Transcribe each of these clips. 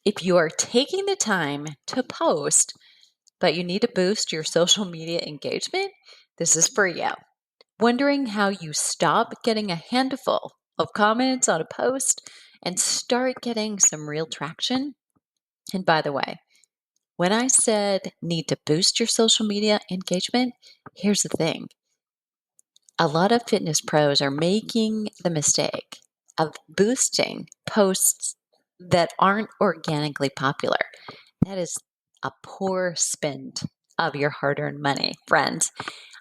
If you are taking the time to post, but you need to boost your social media engagement, this is for you. Wondering how you stop getting a handful of comments on a post and start getting some real traction? And by the way, when I said need to boost your social media engagement, here's the thing. A lot of fitness pros are making the mistake of boosting posts that aren't organically popular. That is a poor spend of your hard earned money, friends.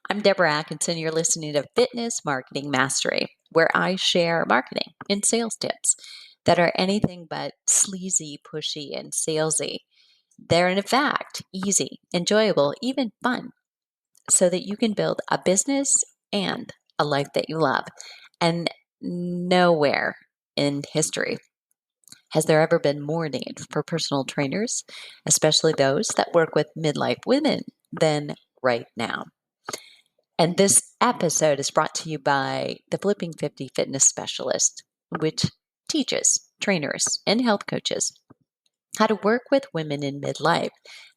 I'm Deborah Atkinson. You're listening to Fitness Marketing Mastery, where I share marketing and sales tips that are anything but sleazy, pushy, and salesy. They're, in fact, easy, enjoyable, even fun, so that you can build a business and a life that you love. And nowhere in history has there ever been more need for personal trainers, especially those that work with midlife women, than right now. And this episode is brought to you by the Flipping 50 Fitness Specialist, which teaches trainers and health coaches how to work with women in midlife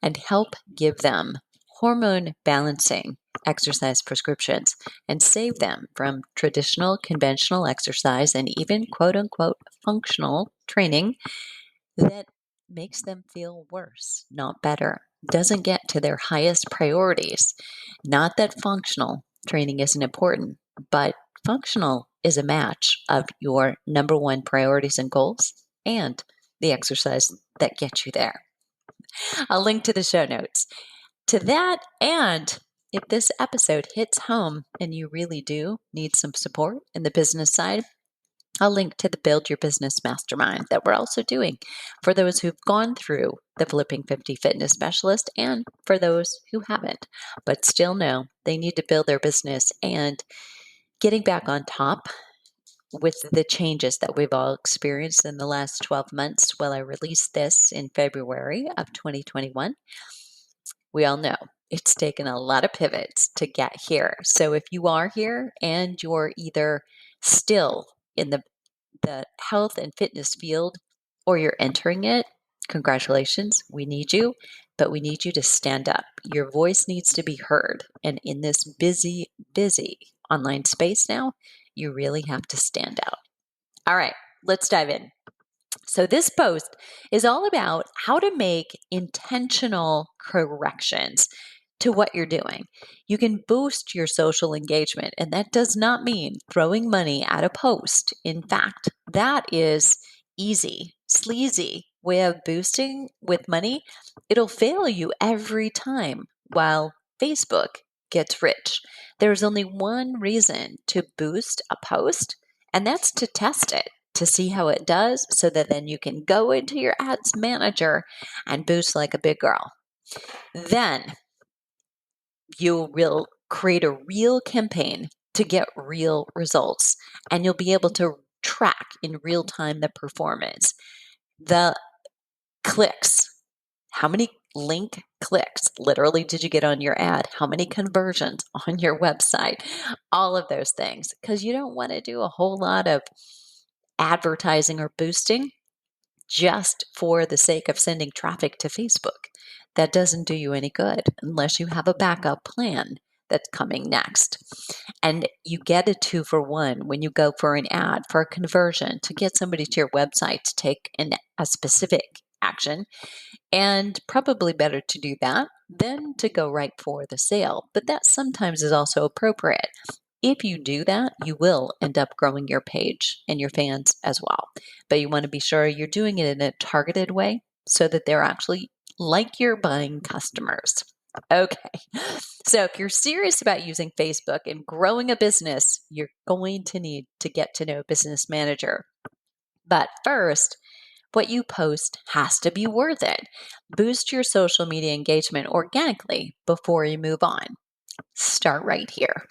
and help give them hormone balancing exercise prescriptions and save them from traditional conventional exercise and even quote unquote functional training that makes them feel worse, not better, doesn't get to their highest priorities. Not that functional training isn't important, but functional is a match of your number one priorities and goals and the exercise that gets you there. I'll link to the show notes to that. And if this episode hits home and you really do need some support in the business side, I'll link to the Build Your Business Mastermind that we're also doing for those who've gone through the Flipping 50 Fitness Specialist and for those who haven't, but still know they need to build their business and getting back on top with the changes that we've all experienced in the last 12 months. While I released this in February of 2021, we all know it's taken a lot of pivots to get here. So if you are here and you're either still in the health and fitness field or you're entering it, congratulations, we need you, but we need you to stand up. Your voice needs to be heard. And in this busy, busy online space now, you really have to stand out. All right, let's dive in. So, this post is all about how to make intentional corrections to what you're doing. You can boost your social engagement, and that does not mean throwing money at a post. In fact, that is easy, sleazy way of boosting with money. It'll fail you every time, while Facebook gets rich. There's only one reason to boost a post, and that's to test it, to see how it does, so that then you can go into your ads manager and boost like a big girl. Then you will create a real campaign to get real results, and you'll be able to track in real time the performance, the clicks. How many link clicks literally did you get on your ad? How many conversions on your website? All of those things, because you don't want to do a whole lot of advertising or boosting just for the sake of sending traffic to Facebook. That doesn't do you any good unless you have a backup plan that's coming next. And you get a 2-for-1 when you go for an ad for a conversion to get somebody to your website to take a specific action. And probably better to do that than to go right for the sale. But that sometimes is also appropriate. If you do that, you will end up growing your page and your fans as well. But you want to be sure you're doing it in a targeted way so that they're actually like your buying customers. Okay, so if you're serious about using Facebook and growing a business, you're going to need to get to know a business manager. But first, what you post has to be worth it. Boost your social media engagement organically before you move on. Start right here.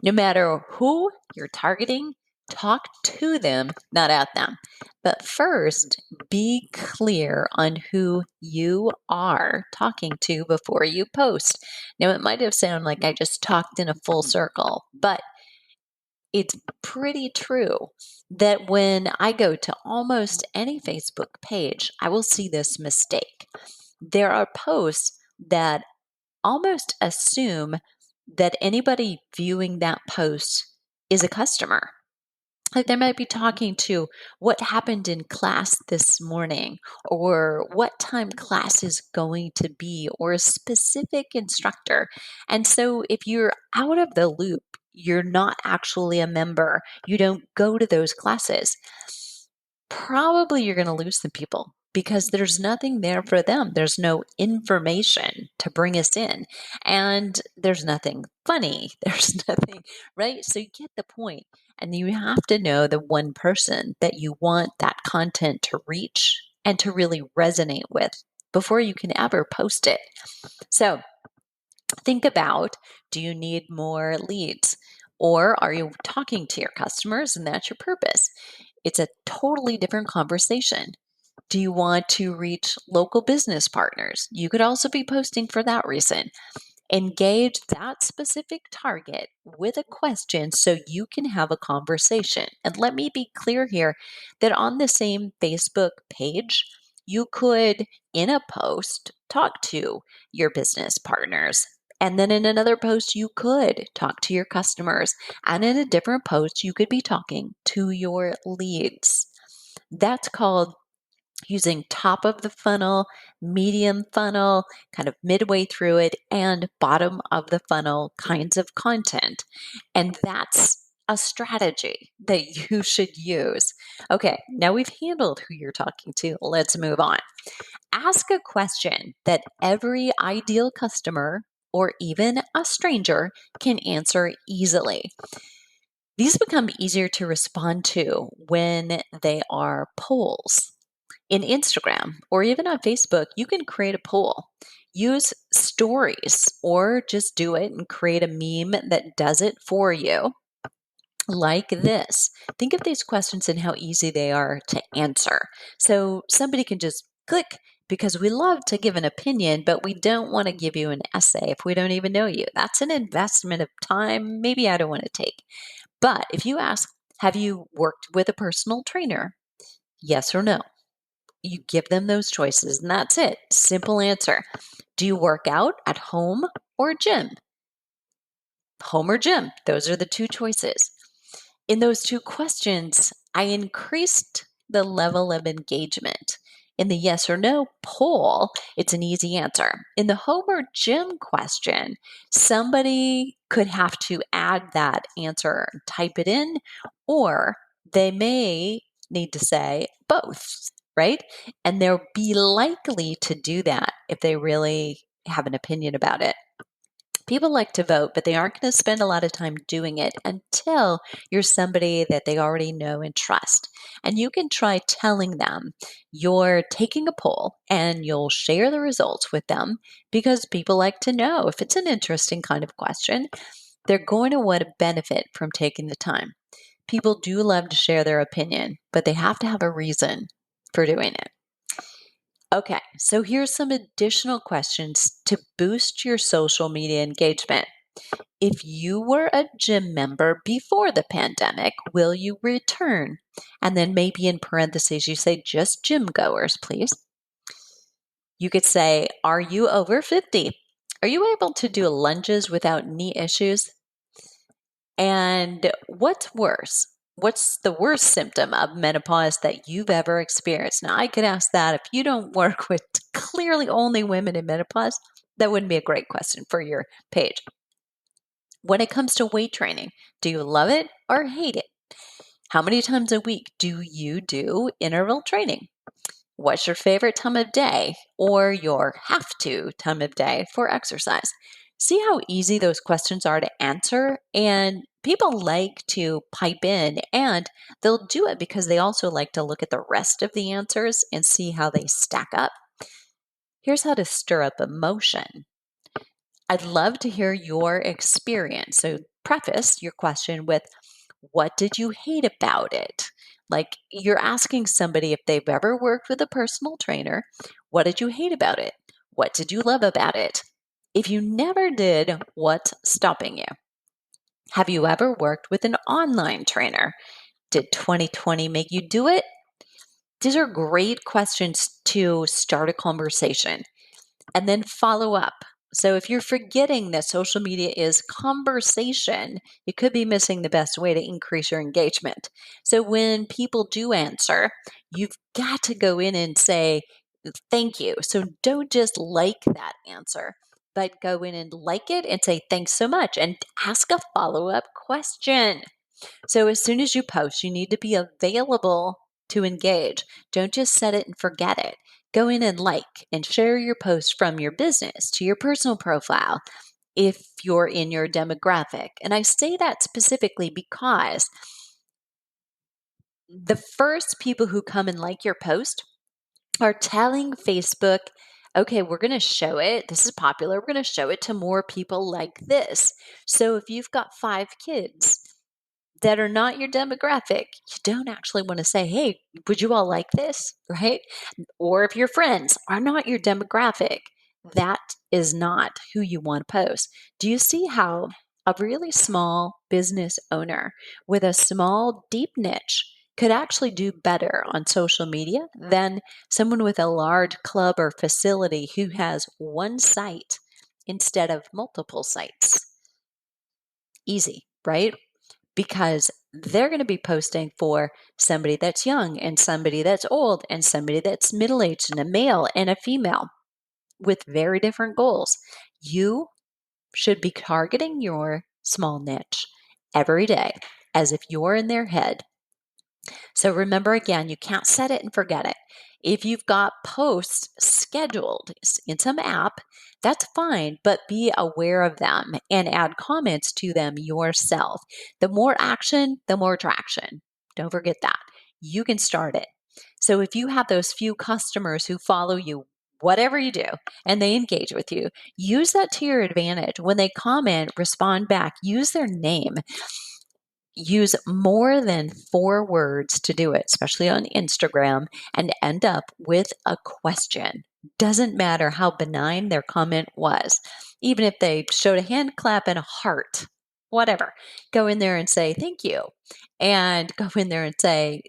No matter who you're targeting, talk to them, not at them. But first, be clear on who you are talking to before you post. Now, it might have sounded like I just talked in a full circle, but It's pretty true that when I go to almost any Facebook page, I will see this mistake. There are posts that almost assume that anybody viewing that post is a customer. Like they might be talking to what happened in class this morning, or what time class is going to be, or a specific instructor. And so if you're out of the loop, you're not actually a member, you don't go to those classes, probably you're going to lose some people because there's nothing there for them. There's no information to bring us in, and there's nothing funny. There's nothing, right? So you get the point. And you have to know the one person that you want that content to reach and to really resonate with before you can ever post it. So think about, do you need more leads? Or are you talking to your customers and that's your purpose? It's a totally different conversation. Do you want to reach local business partners? You could also be posting for that reason. Engage that specific target with a question so you can have a conversation. And let me be clear here that on the same Facebook page, you could, in a post, talk to your business partners. And then in another post, you could talk to your customers. And in a different post, you could be talking to your leads. That's called using top of the funnel, medium funnel, kind of midway through it, and bottom of the funnel kinds of content. And that's a strategy that you should use. Okay, now we've handled who you're talking to. Let's move on. Ask a question that every ideal customer or even a stranger can answer easily. These become easier to respond to when they are polls. In Instagram or even on Facebook, you can create a poll. Use stories or just do it and create a meme that does it for you, like this. Think of these questions and how easy they are to answer. So somebody can just click, because we love to give an opinion, but we don't want to give you an essay if we don't even know you. That's an investment of time maybe I don't want to take. But if you ask, have you worked with a personal trainer? Yes or no? You give them those choices, and that's it. Simple answer. Do you work out at home or gym? Home or gym? Those are the two choices. In those two questions, I increased the level of engagement. In the yes or no poll, it's an easy answer. In the home or gym question, somebody could have to add that answer, type it in, or they may need to say both, right? And they'll be likely to do that if they really have an opinion about it. People like to vote, but they aren't going to spend a lot of time doing it until you're somebody that they already know and trust. And you can try telling them you're taking a poll and you'll share the results with them, because people like to know if it's an interesting kind of question. They're going to want to benefit from taking the time. People do love to share their opinion, but they have to have a reason for doing it. Okay, so here's some additional questions to boost your social media engagement. If you were a gym member before the pandemic, will you return? And then maybe in parentheses, you say just gym goers, please. You could say, are you over 50? Are you able to do lunges without knee issues? And what's worse? What's the worst symptom of menopause that you've ever experienced? Now, I could ask that if you don't work with clearly only women in menopause. That wouldn't be a great question for your page. When it comes to weight training, do you love it or hate it? How many times a week do you do interval training? What's your favorite time of day or your have to time of day for exercise? See how easy those questions are to answer? And people like to pipe in, and they'll do it because they also like to look at the rest of the answers and see how they stack up. Here's how to stir up emotion. I'd love to hear your experience. So preface your question with, what did you hate about it? Like you're asking somebody if they've ever worked with a personal trainer, what did you hate about it? What did you love about it? If you never did, what's stopping you? Have you ever worked with an online trainer? Did 2020 make you do it? These are great questions to start a conversation and then follow up. So if you're forgetting that social media is conversation, you could be missing the best way to increase your engagement. So when people do answer, you've got to go in and say, thank you. So don't just like that answer, but go in and like it and say, thanks so much, and ask a follow up question. So as soon as you post, you need to be available to engage. Don't just set it and forget it. Go in and like and share your post from your business to your personal profile if you're in your demographic. And I say that specifically because the first people who come and like your post are telling Facebook, okay, we're going to show it. This is popular. We're going to show it to more people like this. So if you've got 5 kids that are not your demographic, you don't actually want to say, hey, would you all like this? Right? Or if your friends are not your demographic, that is not who you want to post. Do you see how a really small business owner with a small, deep niche could actually do better on social media than someone with a large club or facility who has one site instead of multiple sites? Easy, right? Because they're going to be posting for somebody that's young and somebody that's old and somebody that's middle aged and a male and a female with very different goals. You should be targeting your small niche every day as if you're in their head. So remember again, you can't set it and forget it. If you've got posts scheduled in some app, that's fine, but be aware of them and add comments to them yourself. The more action, the more traction. Don't forget that. You can start it. So if you have those few customers who follow you, whatever you do, and they engage with you, use that to your advantage. When they comment, respond back, use their name. Use more than 4 words to do it, especially on Instagram, and end up with a question. Doesn't matter how benign their comment was. Even if they showed a hand clap and a heart, whatever, go in there and say thank you. And go in there and say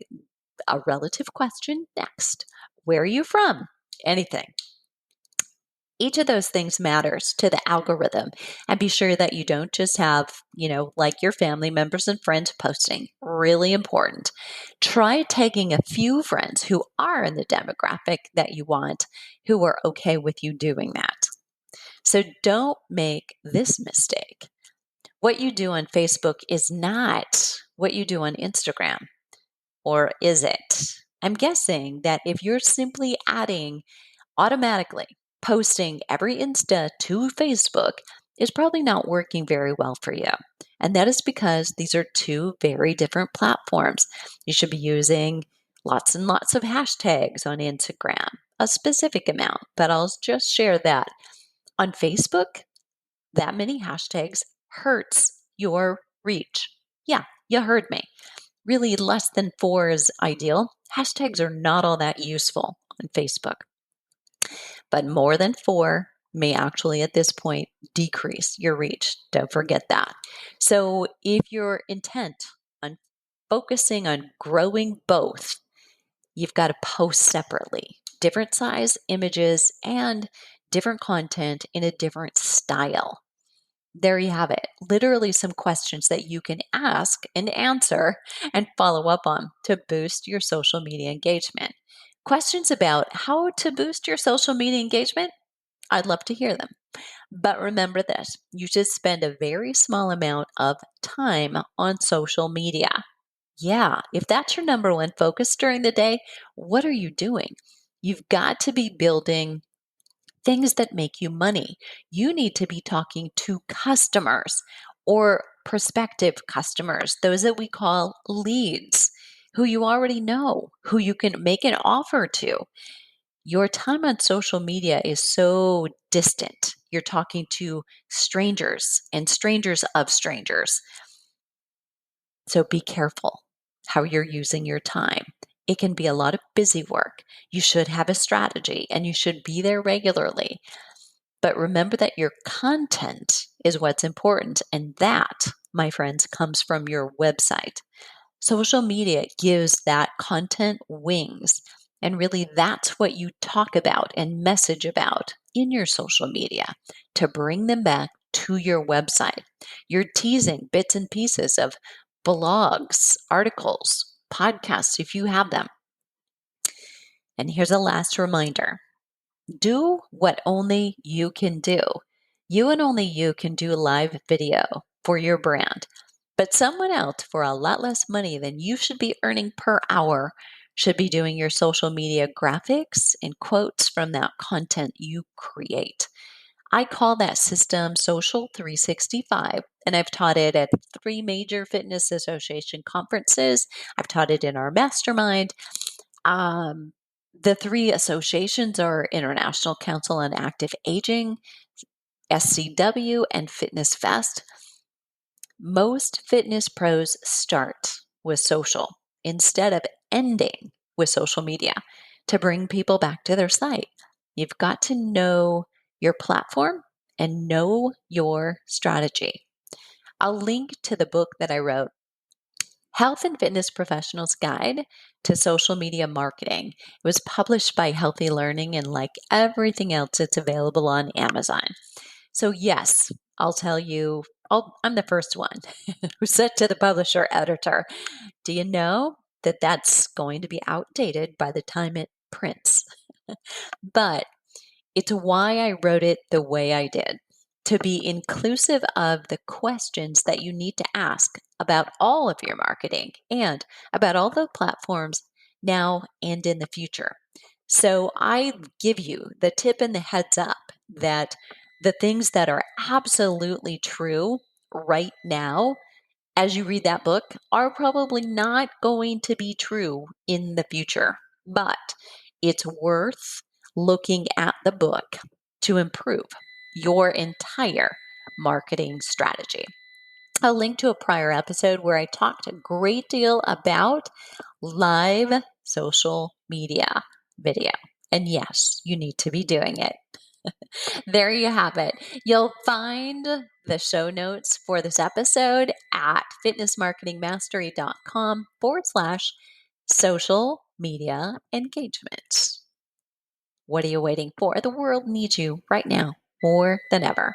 a relative question next. Where are you from? Anything. Each of those things matters to the algorithm, and be sure that you don't just have, like your family members and friends posting. Really important. Try tagging a few friends who are in the demographic that you want, who are okay with you doing that. So don't make this mistake. What you do on Facebook is not what you do on Instagram, or is it? I'm guessing that if you're simply adding automatically posting every Insta to Facebook is probably not working very well for you. And that is because these are 2 very different platforms. You should be using lots and lots of hashtags on Instagram, a specific amount, but I'll just share that. On Facebook, that many hashtags hurts your reach. Yeah, you heard me. Really, less than 4 is ideal. Hashtags are not all that useful on Facebook. But more than 4 may actually at this point decrease your reach. Don't forget that. So if you're intent on focusing on growing both, you've got to post separately, different size images and different content in a different style. There you have it. Literally some questions that you can ask and answer and follow up on to boost your social media engagement. Questions about how to boost your social media engagement? I'd love to hear them. But remember this, you should spend a very small amount of time on social media. Yeah, if that's your number one focus during the day, what are you doing? You've got to be building things that make you money. You need to be talking to customers or prospective customers, those that we call leads, who you already know, who you can make an offer to. Your time on social media is so distant. You're talking to strangers and strangers of strangers. So be careful how you're using your time. It can be a lot of busy work. You should have a strategy and you should be there regularly. But remember that your content is what's important, and that my friends, comes from your website. Social media gives that content wings. And really, that's what you talk about and message about in your social media to bring them back to your website. You're teasing bits and pieces of blogs, articles, podcasts, if you have them. And here's a last reminder: do what only you can do. You and only you can do live video for your brand. But someone else, for a lot less money than you should be earning per hour, should be doing your social media graphics and quotes from that content you create. I call that system Social 365, and I've taught it at 3 major fitness association conferences. I've taught it in our mastermind. Um, the 3 associations are International Council on Active Aging, SCW, and Fitness Fest. Most fitness pros start with social instead of ending with social media to bring people back to their site. You've got to know your platform and know your strategy. I'll link to the book that I wrote, Health and Fitness Professionals Guide to Social Media Marketing. It was published by Healthy Learning, and like everything else, it's available on Amazon. So, yes, I'll tell you, I'm the first one who said to the publisher editor, do you know that that's going to be outdated by the time it prints? But it's why I wrote it the way I did, to be inclusive of the questions that you need to ask about all of your marketing and about all the platforms now and in the future. So I give you the tip and the heads up that the things that are absolutely true right now, as you read that book, are probably not going to be true in the future. But it's worth looking at the book to improve your entire marketing strategy. I'll link to a prior episode where I talked a great deal about live social media video. And yes, you need to be doing it. There you have it. You'll find the show notes for this episode at fitnessmarketingmastery.com/social media engagement. What are you waiting for? The world needs you right now more than ever.